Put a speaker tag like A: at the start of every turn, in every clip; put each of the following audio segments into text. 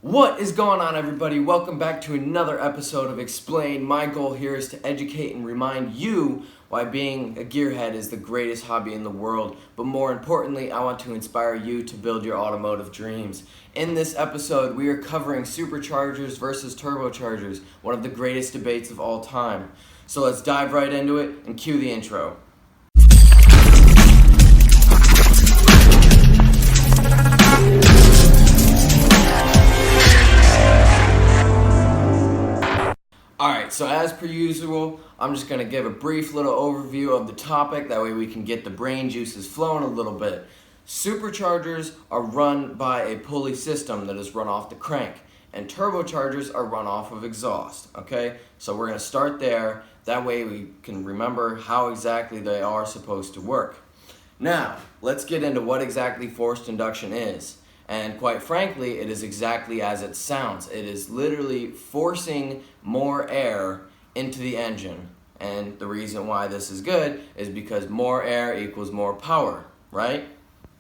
A: What is going on, everybody? Welcome back to another episode of Explain. My goal here is to educate and remind you why being a gearhead is the greatest hobby in the world, but more importantly, I want to inspire you to build your automotive dreams. In this episode, we are covering Superchargers versus Turbochargers, one of the greatest debates of all time. So let's dive right into it and cue the intro. Alright, so as per usual, I'm just going to give a brief little overview of the topic, that way we can get the brain juices flowing a little bit. Superchargers are run by a pulley system that is run off the crank, and turbochargers are run off of exhaust, okay? So we're going to start there, that way we can remember how exactly they are supposed to work. Now, let's get into what exactly forced induction is. And quite frankly, it is exactly as it sounds. It is literally forcing more air into the engine. And the reason why this is good is because more air equals more power, right?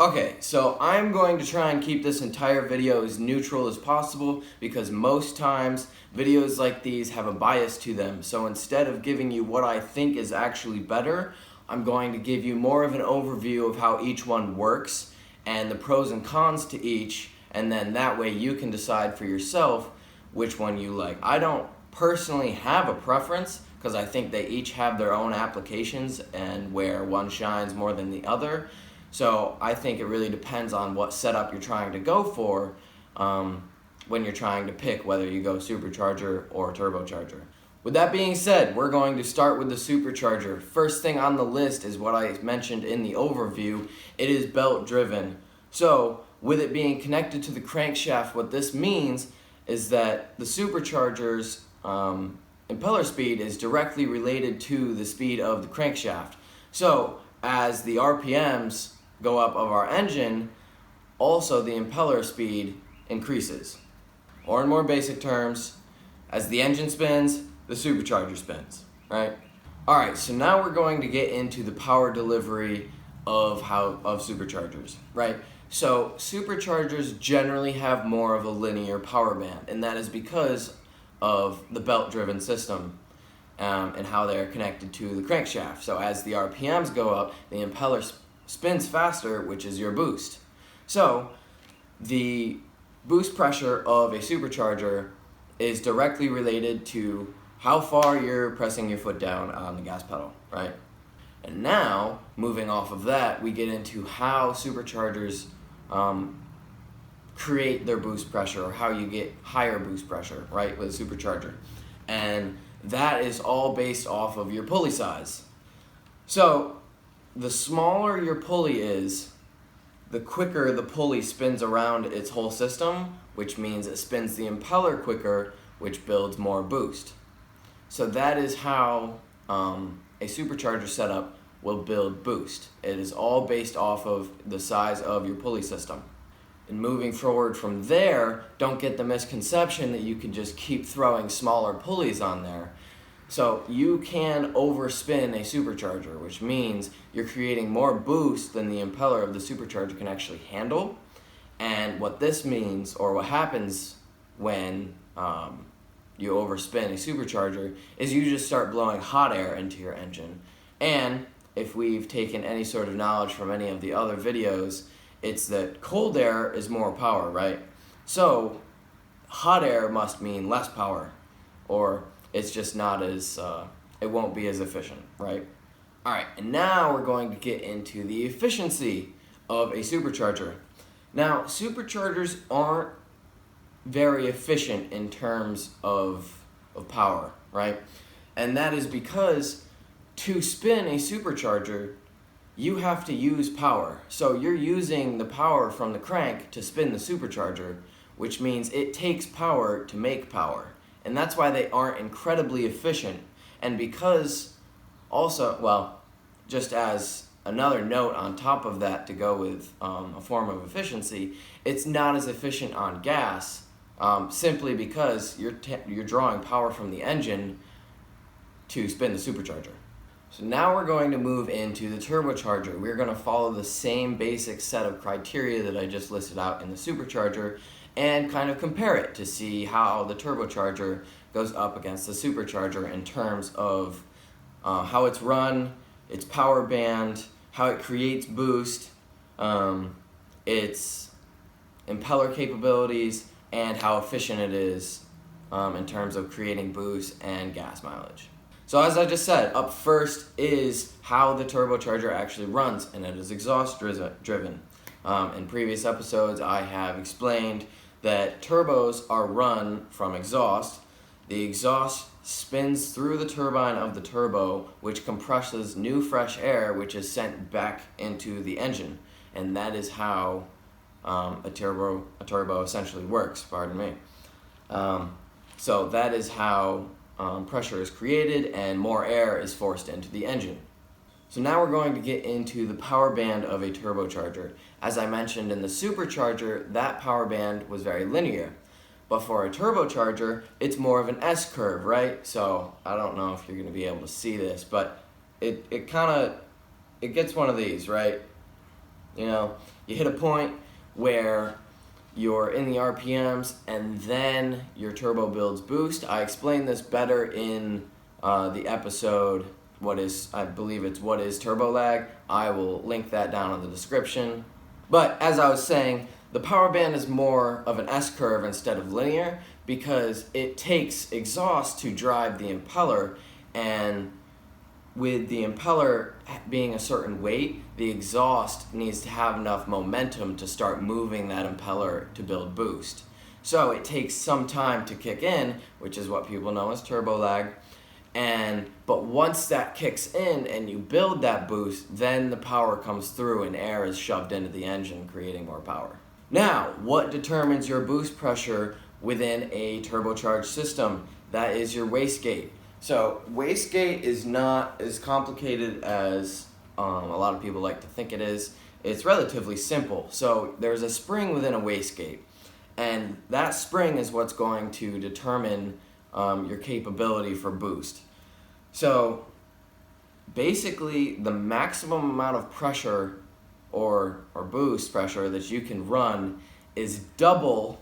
A: Okay, so I'm going to try and keep this entire video as neutral as possible because most times videos like these have a bias to them. So instead of giving you what I think is actually better, I'm going to give you more of an overview of how each one works and the pros and cons to each, and then that way you can decide for yourself which one you like. I don't personally have a preference because I think they each have their own applications and where one shines more than the other. So I think it really depends on what setup you're trying to go for when you're trying to pick whether you go supercharger or turbocharger. With that being said, we're going to start with the supercharger. First thing on the list is what I mentioned in the overview. It is belt driven. So with it being connected to the crankshaft, what this means is that the supercharger's impeller speed is directly related to the speed of the crankshaft. So as the RPMs go up of our engine, also the impeller speed increases. Or in more basic terms, as the engine spins, the supercharger spins, right? Alright, so now we're going to get into the power delivery of superchargers, right? So superchargers generally have more of a linear power band, and that is because of the belt-driven system and how they're connected to the crankshaft. So as the RPMs go up, the impeller spins faster, which is your boost. So the boost pressure of a supercharger is directly related to how far you're pressing your foot down on the gas pedal, right? And now, moving off of that, we get into how superchargers create their boost pressure, or how you get higher boost pressure, right, with a supercharger. And that is all based off of your pulley size. So, the smaller your pulley is, the quicker the pulley spins around its whole system, which means it spins the impeller quicker, which builds more boost. So that is how a supercharger setup will build boost. It is all based off of the size of your pulley system. And moving forward from there, don't get the misconception that you can just keep throwing smaller pulleys on there. So you can overspin a supercharger, which means you're creating more boost than the impeller of the supercharger can actually handle. And what this means, or what happens when you overspin a supercharger, is you just start blowing hot air into your engine. And if we've taken any sort of knowledge from any of the other videos, it's that cold air is more power, right? So hot air must mean less power, or it's just not as, it won't be as efficient, right? Alright, and now we're going to get into the efficiency of a supercharger. Now, superchargers aren't very efficient in terms of power, right? And that is because to spin a supercharger, you have to use power. So you're using the power from the crank to spin the supercharger, which means it takes power to make power. And that's why they aren't incredibly efficient. And because also, well, just as another note on top of that to go with a form of efficiency, it's not as efficient on gas simply because you're drawing power from the engine to spin the supercharger. So now we're going to move into the turbocharger. We're going to follow the same basic set of criteria that I just listed out in the supercharger, and kind of compare it to see how the turbocharger goes up against the supercharger in terms of how it's run, its power band, how it creates boost, its impeller capabilities, and how efficient it is in terms of creating boost and gas mileage. So as I just said, up first is how the turbocharger actually runs, and it is exhaust driven. In previous episodes, I have explained that turbos are run from exhaust. The exhaust spins through the turbine of the turbo, which compresses new fresh air, which is sent back into the engine. And that is how a turbo essentially works, pardon me. So that is how pressure is created and more air is forced into the engine. So now we're going to get into the power band of a turbocharger. As I mentioned in the supercharger, that power band was very linear. But for a turbocharger, it's more of an S-curve, right? So I don't know if you're going to be able to see this, but it gets one of these, right? You know, you hit a point where you're in the RPMs and then your turbo builds boost. I explained this better in the episode, I believe it's what is turbo lag. I will link that down in the description. But as I was saying, the power band is more of an S-curve instead of linear because it takes exhaust to drive the impeller, and with the impeller being a certain weight, the exhaust needs to have enough momentum to start moving that impeller to build boost. So it takes some time to kick in, which is what people know as turbo lag. But once that kicks in and you build that boost, then the power comes through and air is shoved into the engine, creating more power. Now, what determines your boost pressure within a turbocharged system? That is your wastegate. So wastegate is not as complicated as a lot of people like to think it is. It's relatively simple. So there's a spring within a wastegate, and that spring is what's going to determine your capability for boost. So basically the maximum amount of pressure or boost pressure that you can run is double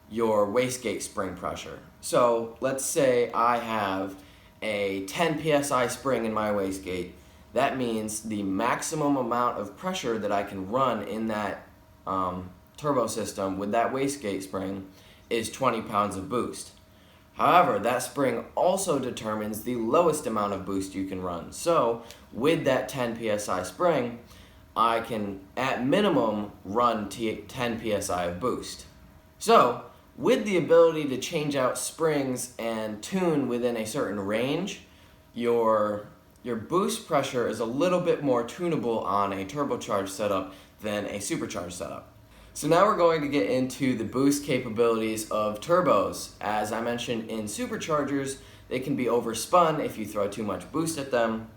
A: your wastegate spring pressure. So let's say I have a 10 psi spring in my wastegate. That means the maximum amount of pressure that I can run in that turbo system with that wastegate spring is 20 pounds of boost. However, that spring also determines the lowest amount of boost you can run. So with that 10 psi spring, I can at minimum run 10 psi of boost. So with the ability to change out springs and tune within a certain range, your boost pressure is a little bit more tunable on a turbocharged setup than a supercharged setup. So now we're going to get into the boost capabilities of turbos. As I mentioned in superchargers, they can be overspun if you throw too much boost at them.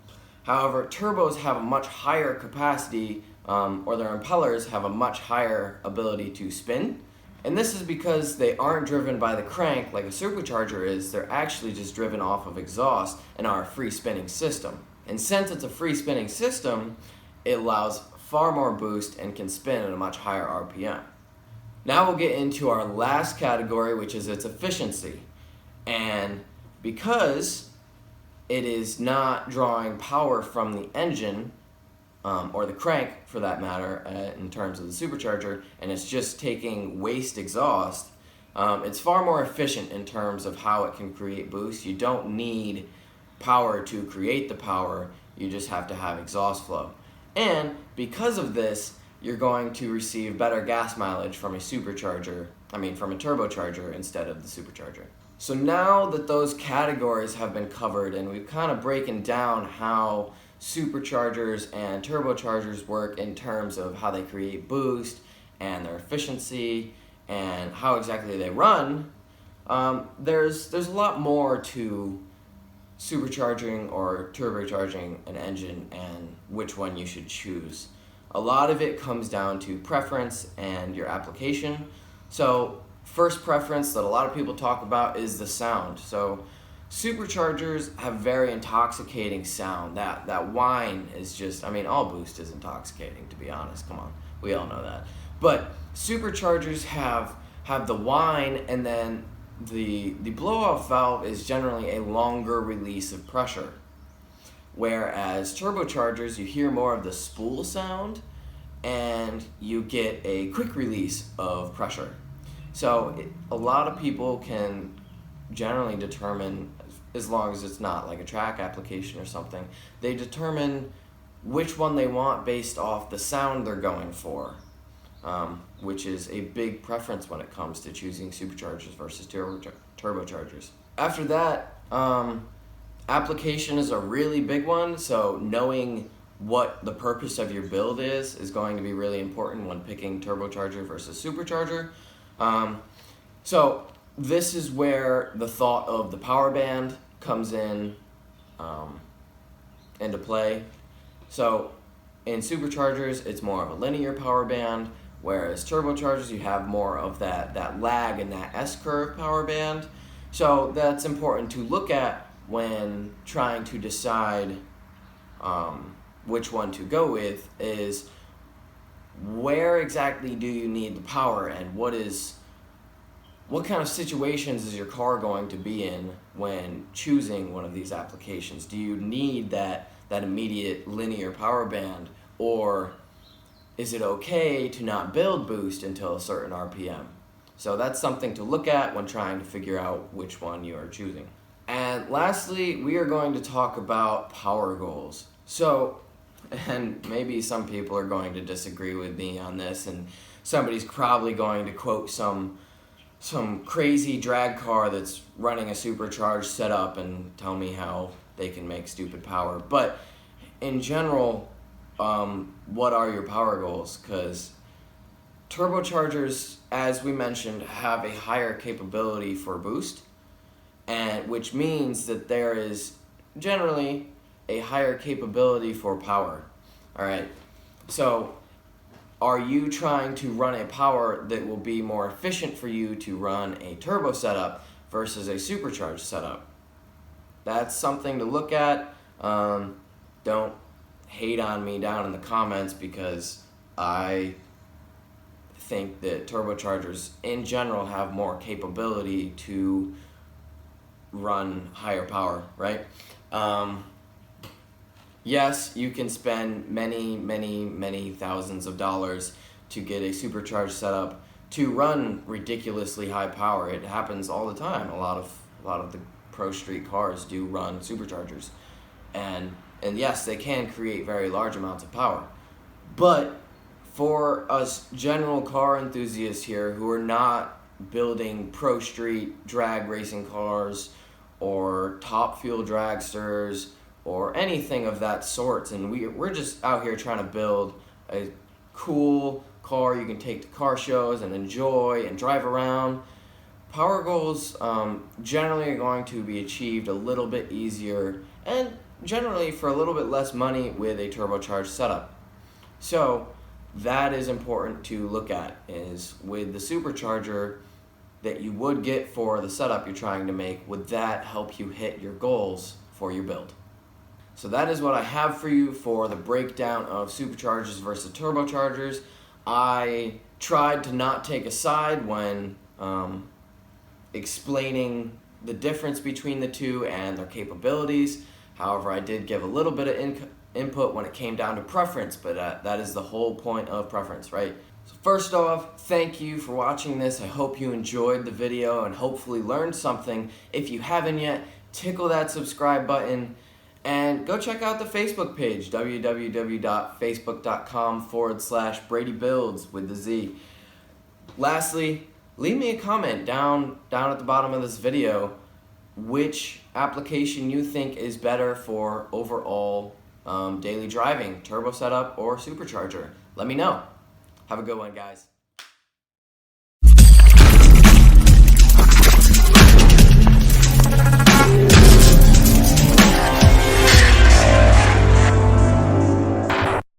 A: However, turbos have a much higher capacity, or their impellers have a much higher ability to spin. And this is because they aren't driven by the crank like a supercharger is. They're actually just driven off of exhaust and are a free spinning system. And since it's a free spinning system, it allows far more boost and can spin at a much higher RPM. Now we'll get into our last category, which is its efficiency. And because it is not drawing power from the engine, or the crank for that matter, in terms of the supercharger, and it's just taking waste exhaust, it's far more efficient in terms of how it can create boost. You don't need power to create the power, you just have to have exhaust flow. And because of this, you're going to receive better gas mileage from a turbocharger instead of the supercharger. So now that those categories have been covered and we've kind of broken down how superchargers and turbochargers work in terms of how they create boost and their efficiency and how exactly they run, there's a lot more to supercharging or turbocharging an engine and which one you should choose. A lot of it comes down to preference and your application. So first preference that a lot of people talk about is the sound. So superchargers have very intoxicating sound. That whine is just, all boost is intoxicating, to be honest. Come on, we all know that. But superchargers have have the whine, and then the blow-off valve is generally a longer release of pressure. Whereas turbochargers, you hear more of the spool sound and you get a quick release of pressure. So a lot of people can generally determine, as long as it's not like a track application or something, they determine which one they want based off the sound they're going for, which is a big preference when it comes to choosing superchargers versus turbochargers. After that, application is a really big one, so knowing what the purpose of your build is going to be really important when picking turbocharger versus supercharger. So this is where the thought of the power band comes in into play. So in superchargers, it's more of a linear power band, whereas turbochargers, you have more of that lag and that S-curve power band. So that's important to look at when trying to decide which one to go with, is where exactly do you need the power, and what kind of situations is your car going to be in when choosing one of these applications? Do you need that immediate linear power band, or is it okay to not build boost until a certain RPM? So that's something to look at when trying to figure out which one you are choosing. And lastly, we are going to talk about power goals. So, and maybe some people are going to disagree with me on this, and somebody's probably going to quote some crazy drag car that's running a supercharged setup and tell me how they can make stupid power. But in general, what are your power goals? Because turbochargers, as we mentioned, have a higher capability for boost, and which means that there is generally a higher capability for power. All right, so are you trying to run a power that will be more efficient for you to run a turbo setup versus a supercharged setup? That's something to look at. Don't hate on me down in the comments, because I think that turbochargers in general have more capability to run higher power, right? Yes, you can spend many thousands of dollars to get a supercharged setup to run ridiculously high power. It happens all the time. A lot of the pro street cars do run superchargers, and yes, they can create very large amounts of power. But for us general car enthusiasts here who are not building pro street drag racing cars or top fuel dragsters or anything of that sort, and we're just out here trying to build a cool car you can take to car shows and enjoy and drive around, power goals generally are going to be achieved a little bit easier and generally for a little bit less money with a turbocharged setup. So that is important to look at, is with the supercharger that you would get for the setup you're trying to make, would that help you hit your goals for your build? So that is what I have for you for the breakdown of superchargers versus turbochargers. I tried to not take a side when explaining the difference between the two and their capabilities. However, I did give a little bit of input when it came down to preference, but that is the whole point of preference, right? So first off, thank you for watching this. I hope you enjoyed the video and hopefully learned something. If you haven't yet, tickle that subscribe button and go check out the Facebook page, www.facebook.com/BradyBuilds with the Z. Lastly, leave me a comment down at the bottom of this video which application you think is better for overall daily driving, turbo setup or supercharger. Let me know. Have a good one, guys.